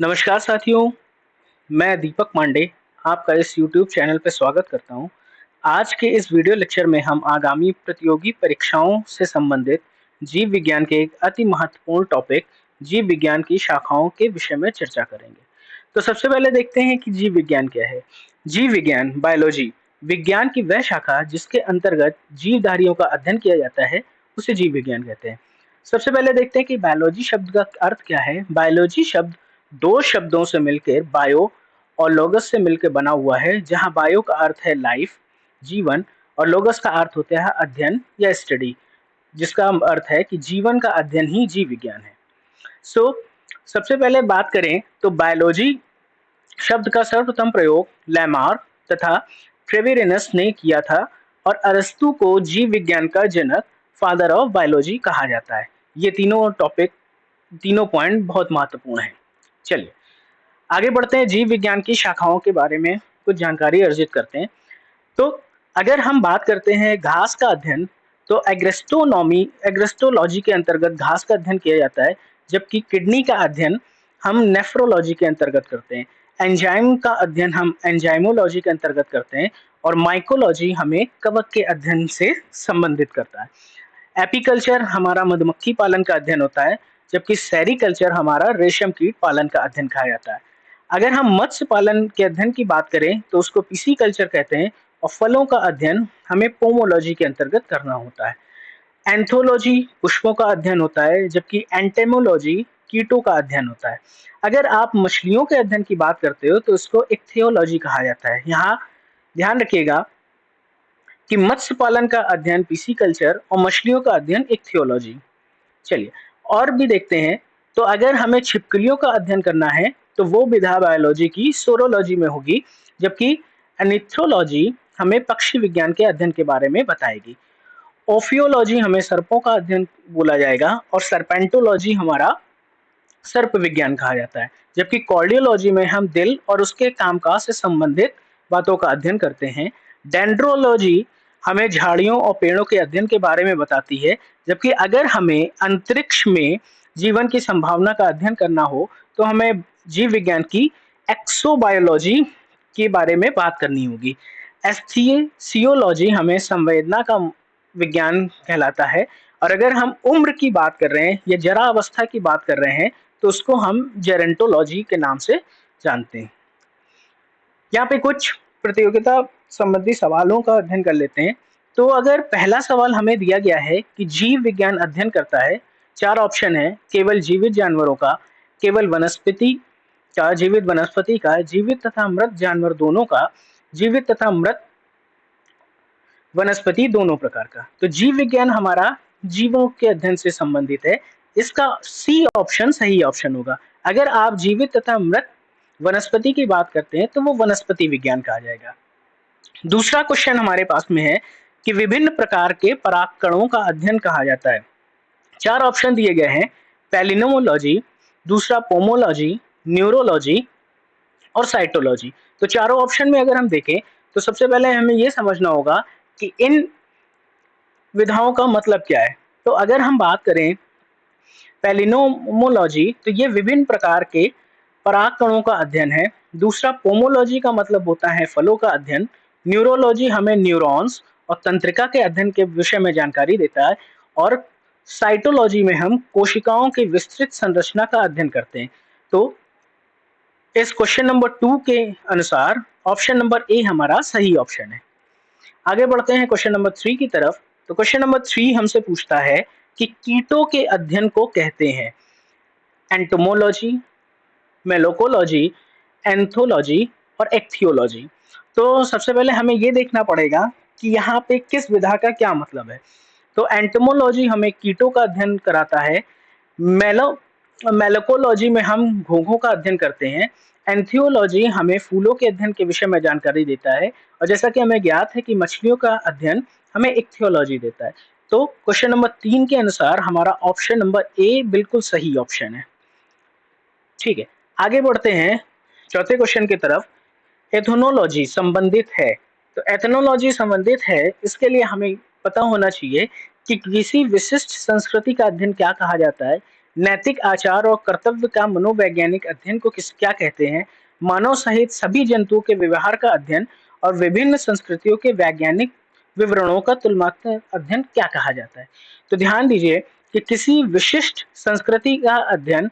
नमस्कार साथियों, मैं दीपक पांडे आपका इस यूट्यूब चैनल पे स्वागत करता हूँ। आज के इस वीडियो लेक्चर में हम आगामी प्रतियोगी परीक्षाओं से संबंधित जीव विज्ञान के एक अति महत्वपूर्ण टॉपिक जीव विज्ञान की शाखाओं के विषय में चर्चा करेंगे। तो सबसे पहले देखते हैं कि जीव विज्ञान क्या है। जीव विज्ञान बायोलॉजी विज्ञान की वह शाखा जिसके अंतर्गत जीवधारियों का अध्ययन किया जाता है, उसे जीव विज्ञान कहते हैं। सबसे पहले देखते हैं कि बायोलॉजी शब्द का अर्थ क्या है। बायोलॉजी शब्द दो शब्दों से मिलकर बायो और लोगस से मिलकर बना हुआ है, जहां बायो का अर्थ है लाइफ, जीवन, और लोगस का अर्थ होता है अध्ययन या स्टडी, जिसका अर्थ है कि जीवन का अध्ययन ही जीव विज्ञान है। सो सबसे पहले बात करें तो बायोलॉजी शब्द का सर्वप्रथम प्रयोग लैमार्क तथा ट्रेवेरिनस ने किया था और अरस्तु को जीव विज्ञान का जनक, फादर ऑफ बायोलॉजी कहा जाता है। ये तीनों पॉइंट बहुत महत्वपूर्ण हैं। चलिए आगे बढ़ते हैं, जीव विज्ञान की शाखाओं के बारे में कुछ जानकारी अर्जित करते हैं। तो अगर हम बात करते हैं घास का अध्ययन, तो एग्रेस्टोलॉजी के अंतर्गत घास का अध्ययन किया जाता है, जबकि किडनी का अध्ययन हम नेफ्रोलॉजी के अंतर्गत करते हैं। एंजाइम का अध्ययन हम एंजाइमोलॉजी के अंतर्गत करते हैं और माइकोलॉजी हमें कवक के अध्ययन से संबंधित करता है। एपीकल्चर हमारा मधुमक्खी पालन का अध्ययन होता है, जबकि सेरीकल्चर हमारा रेशम कीट पालन का अध्ययन कहा जाता है। अगर हम मत्स्य पालन के अध्ययन की बात करें तो उसको पिसीकल्चर कहते हैं और फलों का अध्ययन हमें पोमोलॉजी के अंतर्गत करना होता है। एंथोलॉजी पुष्पों का अध्ययन होता है, जबकि एंटेमोलॉजी कीटों का अध्ययन होता है। अगर आप मछलियों के अध्ययन की बात करते हो तो इसको इक्थियोलॉजी कहा जाता है। यहाँ ध्यान रखिएगा कि मत्स्य पालन का अध्ययन पिसीकल्चर और मछलियों का अध्ययन इक्थियोलॉजी। चलिए और भी देखते हैं। तो अगर हमें छिपकलियों का अध्ययन करना है तो वो विधा बायोलॉजी की सोरोलॉजी में होगी, जबकि एनिथ्रोलॉजी हमें पक्षी विज्ञान के अध्ययन के बारे में बताएगी। ओफियोलॉजी हमें सर्पों का अध्ययन बोला जाएगा और सर्पेंटोलॉजी हमारा सर्प विज्ञान कहा जाता है, जबकि कार्डियोलॉजी में हम दिल और उसके कामकाज से संबंधित बातों का अध्ययन करते हैं। डेंड्रोलॉजी हमें झाड़ियों और पेड़ों के अध्ययन के बारे में बताती है, जबकि अगर हमें अंतरिक्ष में जीवन की संभावना का अध्ययन करना हो तो हमें जीव विज्ञान की एक्सोबायोलॉजी के बारे में बात करनी होगी। एस्थीसियोलॉजी हमें संवेदना का विज्ञान कहलाता है और अगर हम उम्र की बात कर रहे हैं या जरा अवस्था की बात कर रहे हैं तो उसको हम जेरेंटोलॉजी के नाम से जानते हैं। यहाँ पे कुछ प्रतियोगिता संबंधी सवालों का अध्ययन कर लेते हैं। तो अगर पहला सवाल हमें दिया गया है कि जीव विज्ञान अध्ययन करता है, चार ऑप्शन है, केवल जीवित जानवरों का, केवल वनस्पति का, जीवित वनस्पति का, जीवित तथा मृत जानवर दोनों का, जीवित तथा मृत वनस्पति दोनों प्रकार का। तो जीव विज्ञान हमारा जीवों के अध्ययन से संबंधित है। इसका सी ऑप्शन सही ऑप्शन होगा। अगर आप जीवित तथा मृत वनस्पति की बात करते हैं तो वो वनस्पति विज्ञान कहा जाएगा। दूसरा क्वेश्चन हमारे पास में है कि विभिन्न प्रकार के परागकणों का अध्ययन कहा जाता है। चार ऑप्शन दिए गए हैं, पैलिनोमोलॉजी, दूसरा पोमोलॉजी, न्यूरोलॉजी और साइटोलॉजी। तो चारों ऑप्शन में अगर हम देखें तो सबसे पहले हमें यह समझना होगा कि इन विधाओं का मतलब क्या है। तो अगर हम बात करें पैलिनोमोलॉजी तो ये विभिन्न प्रकार के परागकणों का अध्ययन है। दूसरा पोमोलॉजी का मतलब होता है फलों का अध्ययन। न्यूरोलॉजी हमें न्यूरॉन्स और तंत्रिका के अध्ययन के विषय में जानकारी देता है और साइटोलॉजी में हम कोशिकाओं की विस्तृत संरचना का अध्ययन करते हैं। तो इस क्वेश्चन नंबर 2 के अनुसार ऑप्शन नंबर ए हमारा सही ऑप्शन है। आगे बढ़ते हैं क्वेश्चन नंबर 3 की तरफ। तो क्वेश्चन नंबर 3 हमसे पूछता है कि कीटों के अध्ययन को कहते हैं एंटोमोलॉजी, मेलोकोलॉजी, एंथोलॉजी और एक्थियोलॉजी। तो सबसे पहले हमें ये देखना पड़ेगा कि यहाँ पे किस विधा का क्या मतलब है। तो एंटोमोलॉजी हमें कीटों का अध्ययन कराता है। मेलोकोलॉजी में हम घोंघों का अध्ययन करते हैं। एंथियोलॉजी हमें फूलों के अध्ययन के विषय में जानकारी देता है और जैसा कि हमें ज्ञात है कि मछलियों का अध्ययन हमें इक्थियोलॉजी देता है। तो क्वेश्चन नंबर 3 के अनुसार हमारा ऑप्शन नंबर ए बिल्कुल सही ऑप्शन है। ठीक है, आगे बढ़ते हैं चौथे क्वेश्चन की तरफ। एथनोलॉजी संबंधित है। तो एथनोलॉजी संबंधित है, इसके लिए हमें पता होना चाहिए कि किसी विशिष्ट संस्कृति का अध्ययन क्या कहा जाता है। नैतिक आचार और कर्तव्य का मनोवैज्ञानिक अध्ययन को क्या कहते हैं? मानव सहित सभी जंतुओं के व्यवहार का अध्ययन और विभिन्न संस्कृतियों के वैज्ञानिक विवरणों का तुलनात्मक अध्ययन क्या कहा जाता है? तो ध्यान दीजिए कि किसी विशिष्ट संस्कृति का अध्ययन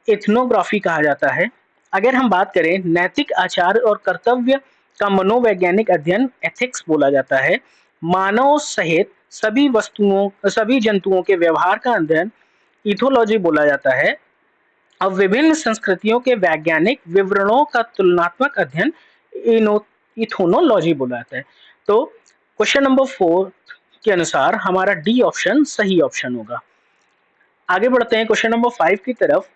एथनोग्राफी कहा जाता है। अगर हम बात करें नैतिक आचार और कर्तव्य का मनोवैज्ञानिक अध्ययन एथिक्स बोला जाता है। मानव सहित सभी जंतुओं के व्यवहार का अध्ययन इथोलॉजी बोला जाता है। अब विभिन्न संस्कृतियों के वैज्ञानिक विवरणों का तुलनात्मक अध्ययन इथोनोलॉजी बोला जाता है। तो क्वेश्चन नंबर 4 के अनुसार हमारा डी ऑप्शन सही ऑप्शन होगा। आगे बढ़ते हैं क्वेश्चन नंबर 5 की तरफ।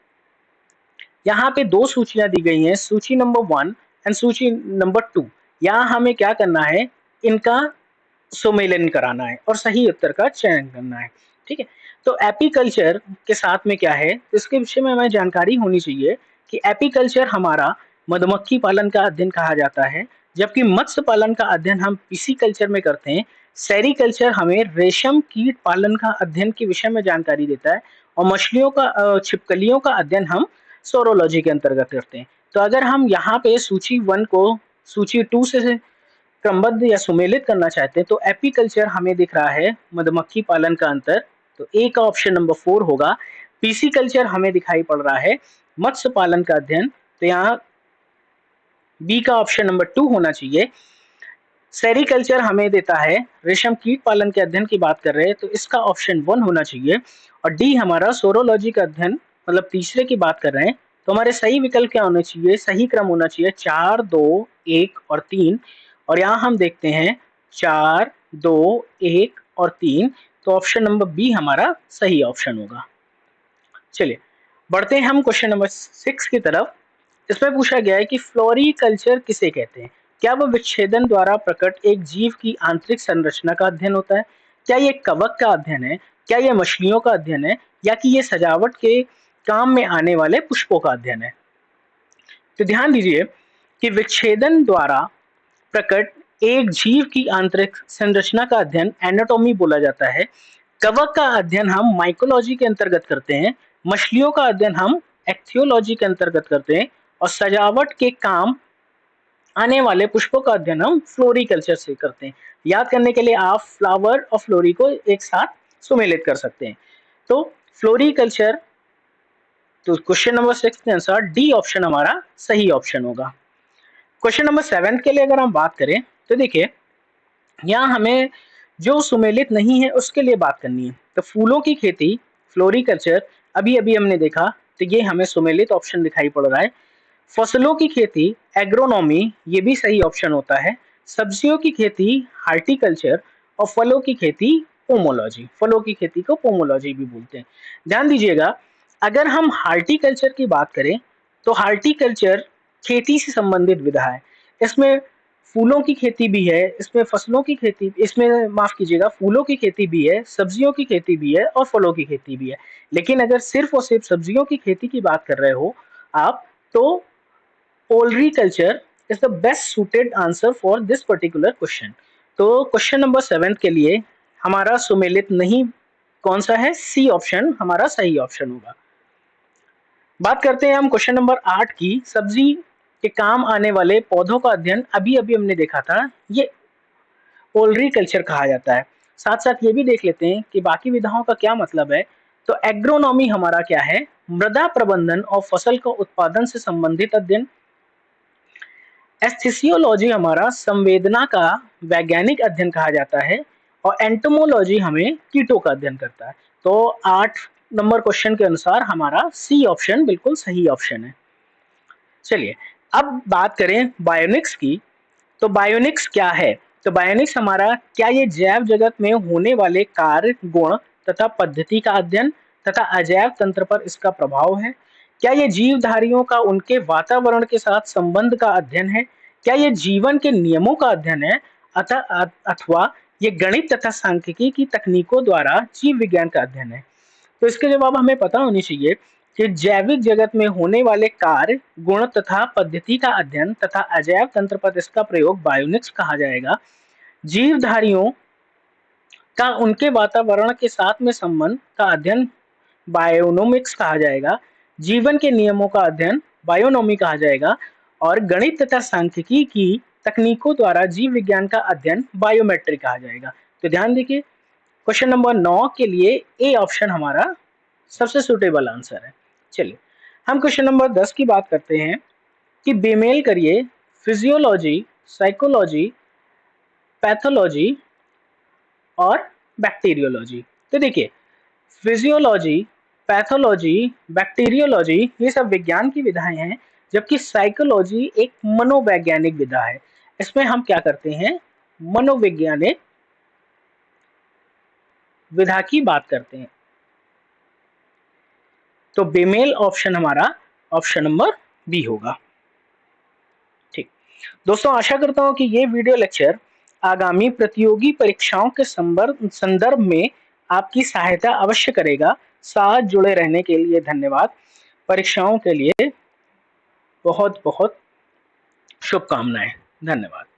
यहाँ पे दो सूचियां दी गई हैं, सूची नंबर 1 एंड सूची नंबर 2। यहाँ हमें क्या करना है, इनका सुमेलन कराना है और सही उत्तर का चयन करना है। ठीक है, तो एपीकल्चर के साथ में क्या है, इसके विषय में हमें जानकारी होनी चाहिए कि एपीकल्चर हमारा मधुमक्खी पालन का अध्ययन कहा जाता है, जबकि मत्स्य पालन का अध्ययन हम पिसीकल्चर में करते हैं। सेरीकल्चर हमें रेशम कीट पालन का अध्ययन के विषय में जानकारी देता है और मछलियों का छिपकलियों का अध्ययन हम सोरोलॉजी के अंतर्गत करते हैं। तो अगर हम यहाँ पे सूची 1 को सूची 2 से क्रमबद्ध या सुमेलित करना चाहते हैं तो एपीकल्चर हमें दिख रहा है मधुमक्खी पालन का अंतर, तो ए का ऑप्शन नंबर 4 होगा। पीसीकल्चर हमें दिखाई पड़ रहा है मत्स्य पालन का अध्ययन, तो यहाँ बी का ऑप्शन नंबर 2 होना चाहिए। सेरीकल्चर हमें देता है रेशम कीट पालन के अध्ययन की बात कर रहे हैं, तो इसका ऑप्शन 1 होना चाहिए। और डी हमारा सोरोलॉजी का अध्ययन मतलब तीसरे की बात कर रहे हैं, तो हमारे सही विकल्प क्या होने चाहिए, सही क्रम होना चाहिए 4, 2, 1 और 3। और यहाँ हम देखते हैं 4, 2, 1 और 3, तो ऑप्शन नंबर बी हमारा सही ऑप्शन होगा। चलिए बढ़ते हैं हम क्वेश्चन नंबर 6 की तरफ। इसमें पूछा गया है कि फ्लोरीकल्चर किसे कहते हैं? क्या वह विच्छेदन द्वारा प्रकट एक जीव की आंतरिक संरचना का अध्ययन होता है? क्या ये कवक का अध्ययन है? क्या ये मछलियों का अध्ययन है? या कि ये सजावट के काम में आने वाले पुष्पों का अध्ययन है? तो ध्यान दीजिए कि विच्छेदन द्वारा प्रकट एक जीव की आंतरिक संरचना का अध्ययन एनाटॉमी बोला जाता है। कवक का अध्ययन हम माइकोलॉजी के अंतर्गत करते हैं। मछलियों का अध्ययन हम एक्थियोलॉजी के अंतर्गत करते हैं और सजावट के काम आने वाले पुष्पों का अध्ययन हम फ्लोरीकल्चर से करते हैं। याद करने के लिए आप फ्लावर और फ्लोरी को एक साथ सुमेलित कर सकते हैं। तो फ्लोरीकल्चर, तो क्वेश्चन नंबर 6 के अनुसार डी ऑप्शन हमारा सही ऑप्शन होगा। क्वेश्चन नंबर 7 के लिए अगर हम बात करें तो देखिए यहाँ हमें जो सुमेलित नहीं है उसके लिए बात करनी है। तो फूलों की खेती फ्लोरीकल्चर अभी अभी हमने देखा, तो ये हमें सुमेलित ऑप्शन दिखाई पड़ रहा है। फसलों की खेती एग्रोनॉमी, ये भी सही ऑप्शन होता है। सब्जियों की खेती हार्टिकल्चर और फलों की खेती पोमोलॉजी, फलों की खेती को पोमोलॉजी भी बोलते हैं। ध्यान दीजिएगा अगर हम हार्टिकल्चर की बात करें तो हार्टिकल्चर खेती से संबंधित विधा है। इसमें फूलों की खेती भी है, इसमें फसलों की खेती, इसमें माफ कीजिएगा फूलों की खेती भी है, सब्जियों की खेती भी है और फलों की खेती भी है। लेकिन अगर सिर्फ और सिर्फ सब्जियों की खेती की बात कर रहे हो आप, तो olericulture is the best suited answer for this particular question. तो क्वेश्चन नंबर 7 के लिए हमारा सुमेलित नहीं कौन सा है, सी ऑप्शन हमारा सही ऑप्शन होगा। बात करते हैं हम क्वेश्चन नंबर 8 की। सब्जी के काम आने वाले पौधों का अध्ययन अभी अभी हमने देखा था, ये ओलरीकल्चर कहा जाता है। साथ साथ ये भी देख लेते हैं कि बाकी विधाओं का क्या मतलब है। तो एग्रोनॉमी हमारा क्या है, मृदा प्रबंधन और फसल का उत्पादन से संबंधित अध्ययन। एस्थेसियोलॉजी हमारा संवेदना का वैज्ञानिक अध्ययन कहा जाता है और एंटोमोलॉजी हमें कीटों का अध्ययन करता है। तो 8 नंबर क्वेश्चन के अनुसार हमारा सी ऑप्शन बिल्कुल सही ऑप्शन है। चलिए अब बात करें बायोनिक्स की। तो बायोनिक्स क्या है? तो बायोनिक्स हमारा क्या ये जैव जगत में होने वाले कार्य, गुण तथा पद्धति का अध्ययन तथा अजैव तंत्र पर इसका प्रभाव है? क्या ये जीवधारियों का उनके वातावरण के साथ संबंध का अध्ययन है? क्या ये जीवन के नियमों का अध्ययन है अथवा ये गणित तथा सांख्यिकी की तकनीकों द्वारा जीव विज्ञान का अध्ययन है? तो इसके जवाब हमें पता होनी चाहिए कि जैविक जगत में होने वाले कार्य, गुण तथा पद्धति का अध्ययन तथा अजैव तंत्र पर इसका प्रयोग बायोनिक्स कहा जाएगा। जीवधारियों का उनके वातावरण के साथ में संबंध का अध्ययन बायोनोमिक्स कहा जाएगा, जीवन के नियमों का अध्ययन बायोनॉमी कहा जाएगा और गणित तथा सांख्यिकी की तकनीकों द्वारा जीव विज्ञान का अध्ययन बायोमेट्री कहा जाएगा। तो ध्यान देखिए, क्वेश्चन नंबर 9 के लिए ए ऑप्शन हमारा सबसे सुटेबल आंसर है। चलिए हम क्वेश्चन नंबर 10 की बात करते हैं कि बेमेल करिए फिजियोलॉजी, साइकोलॉजी, पैथोलॉजी और बैक्टीरियोलॉजी। तो देखिए, फिजियोलॉजी, पैथोलॉजी, बैक्टीरियोलॉजी ये सब विज्ञान की विधाएं हैं, जबकि साइकोलॉजी एक मनोवैज्ञानिक विधा है। इसमें हम क्या करते हैं, मनोवैज्ञानिक विधा की बात करते हैं। तो बेमेल ऑप्शन हमारा ऑप्शन नंबर बी होगा। ठीक दोस्तों, आशा करता हूं कि ये वीडियो लेक्चर आगामी प्रतियोगी परीक्षाओं के संदर्भ में आपकी सहायता अवश्य करेगा। साथ जुड़े रहने के लिए धन्यवाद। परीक्षाओं के लिए बहुत बहुत शुभकामनाएं। धन्यवाद।